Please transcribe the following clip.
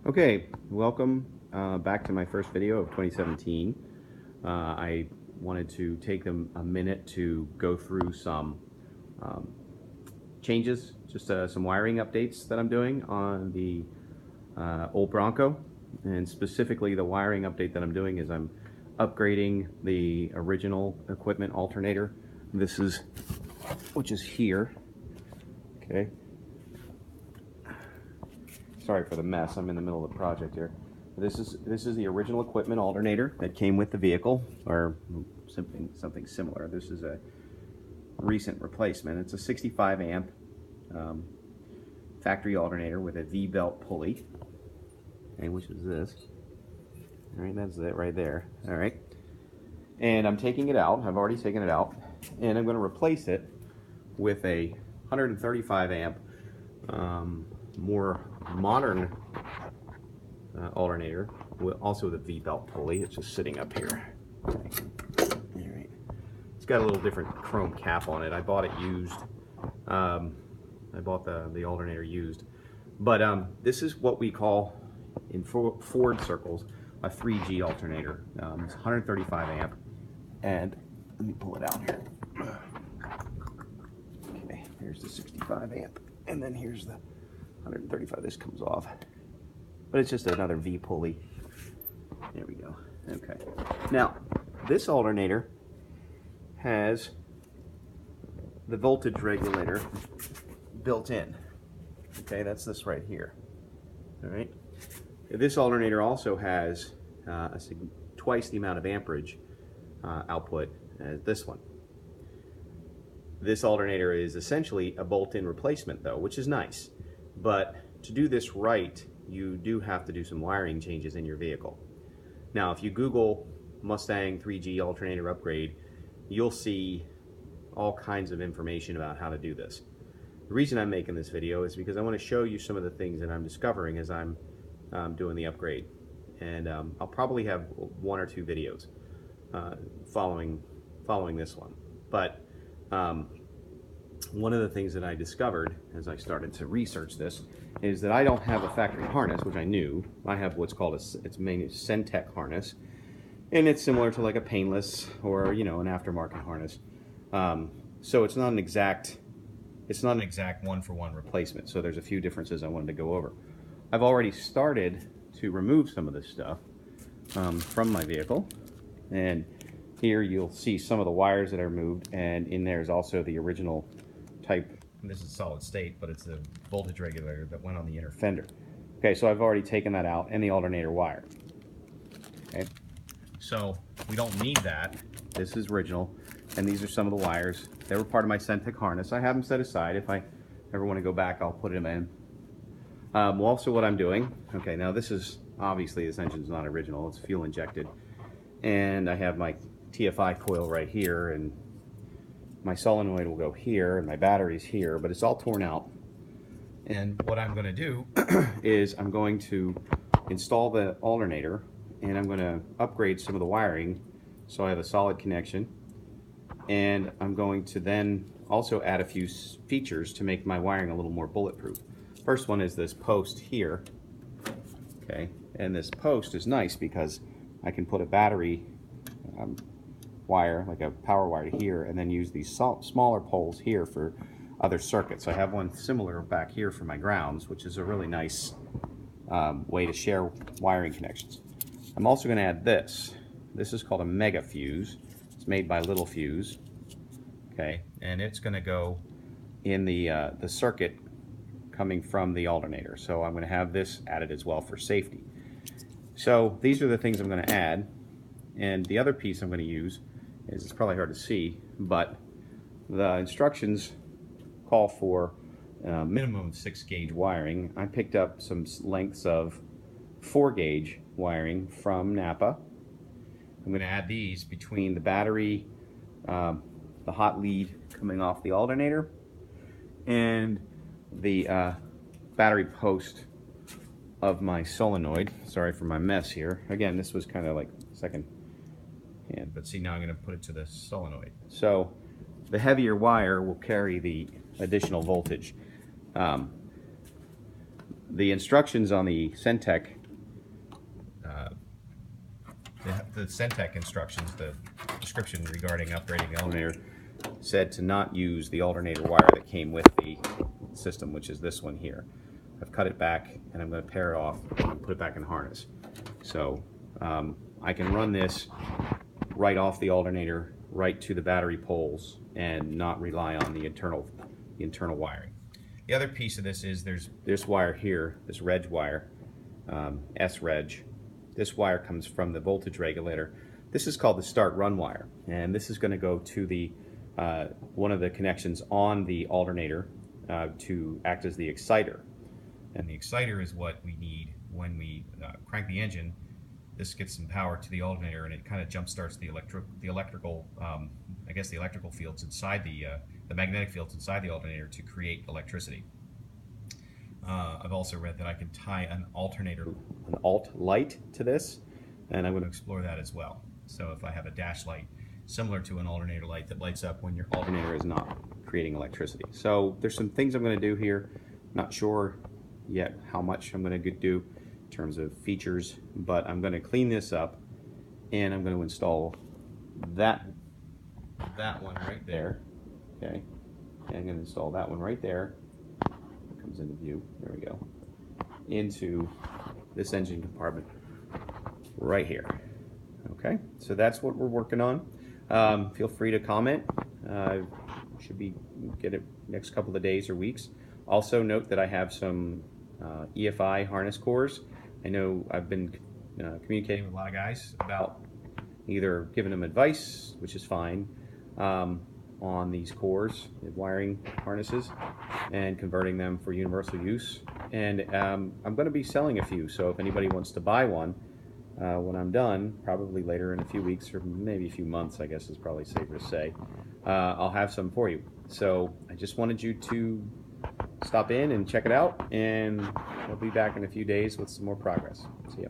Okay, welcome back to my first video of 2017. I wanted to take a minute to go through some changes, just some wiring updates that I'm doing on the old Bronco. And specifically the wiring update that I'm doing is I'm upgrading the original equipment alternator. Which is here, okay? Sorry for the mess, I'm in the middle of the project here. This is the original equipment alternator that came with the vehicle, or something similar. This is a recent replacement. It's a 65 amp factory alternator with a V-belt pulley, okay, which is this. All right, that's it right there. All right, and I'm taking it out. I've already taken it out, and I'm going to replace it with a 135 amp more modern alternator, also with a V-belt pulley. It's just sitting up here. All right. It's got a little different chrome cap on it. I bought it used. I bought the alternator used, but this is what we call in Ford circles a 3G alternator. It's 135 amp, and let me pull it out here. Okay, here's the 65 amp, and then here's the 135. This comes off, but it's just another V pulley. There we go. Okay, now this alternator has the voltage regulator built in. Okay, that's this right here. All right, this alternator also has twice the amount of amperage output as this one. This alternator is essentially a bolt-in replacement though, which is nice. But to do this right, you do have to do some wiring changes in your vehicle. Now, if you Google Mustang 3G alternator upgrade, you'll see all kinds of information about how to do this. The reason I'm making this video is because I want to show you some of the things that I'm discovering as I'm doing the upgrade. And I'll probably have one or two videos following this one. But one of the things that I discovered as I started to research this is that I don't have a factory harness, which I knew. I have what's called it's mainly Centech harness, and it's similar to like a painless or an aftermarket harness. So it's not an exact one-for-one replacement. So there's a few differences I wanted to go over. I've already started to remove some of this stuff from my vehicle, and here you'll see some of the wires that are removed, and in there is also the original type. This is solid state, but it's the voltage regulator that went on the inner fender. Okay, so I've already taken that out, and the alternator wire. Okay, so we don't need that. This is original, and these are some of the wires. They were part of my Centech harness. I have them set aside. If I ever want to go back, I'll put them in. Also what I'm doing, okay, now this is, obviously this engine's not original, it's fuel injected. And I have my TFI coil right here, and my solenoid will go here, and my battery's here, but it's all torn out. And what I'm going to do is I'm going to install the alternator, and I'm going to upgrade some of the wiring so I have a solid connection. And I'm going to then also add a few features to make my wiring a little more bulletproof. First one is this post here, okay, and this post is nice because I can put a battery wire, like a power wire here, and then use these smaller poles here for other circuits. I have one similar back here for my grounds, which is a really nice way to share wiring connections. I'm also going to add this. This is called a mega fuse. It's made by Little Fuse, okay, and it's going to go in the circuit coming from the alternator. So I'm going to have this added as well for safety. So these are the things I'm going to add, and the other piece I'm going to use is, it's probably hard to see, but the instructions call for a minimum of 6 gauge wiring. I picked up some lengths of 4 gauge wiring from Napa. I'm going to add these between the battery, the hot lead coming off the alternator, and the battery post of my solenoid. Sorry for my mess here. Again, this was kind of like second hand, but see, now I'm going to put it to the solenoid. So the heavier wire will carry the additional voltage. The instructions on the Centech the Centech instructions, the description regarding upgrading the alternator, said to not use the alternator wire that came with the system, which is this one here. I've cut it back and I'm going to pair it off and put it back in harness. So I can run this right off the alternator, right to the battery poles, and not rely on the internal wiring. The other piece of this is there's this wire here, this reg wire, S-reg. This wire comes from the voltage regulator. This is called the start-run wire, and this is going to go to the one of the connections on the alternator to act as the exciter. And the exciter is what we need when we crank the engine. This gets some power to the alternator, and it kind of jump starts the electrical, I guess the electrical fields inside the magnetic fields inside the alternator to create electricity. I've also read that I can tie an alt light to this, and I'm going to explore that as well. So if I have a dash light similar to an alternator light that lights up when your alternator is not creating electricity. So there's some things I'm going to do here. Not sure yet how much I'm going to do in terms of features, but I'm going to clean this up, and I'm going to install that one right there. Okay, and I'm going to install that one right there. It comes into view. There we go. Into this engine compartment right here. Okay, so that's what we're working on. Feel free to comment. Should be get it next couple of days or weeks. Also note that I have some EFI harness cores. I know I've been communicating with a lot of guys about either giving them advice, which is fine, on these cores, the wiring harnesses, and converting them for universal use. And I'm going to be selling a few, so if anybody wants to buy one when I'm done, probably later in a few weeks or maybe a few months, I guess is probably safer to say, I'll have some for you. So I just wanted you to stop in and check it out, and I'll be back in a few days with some more progress. See ya.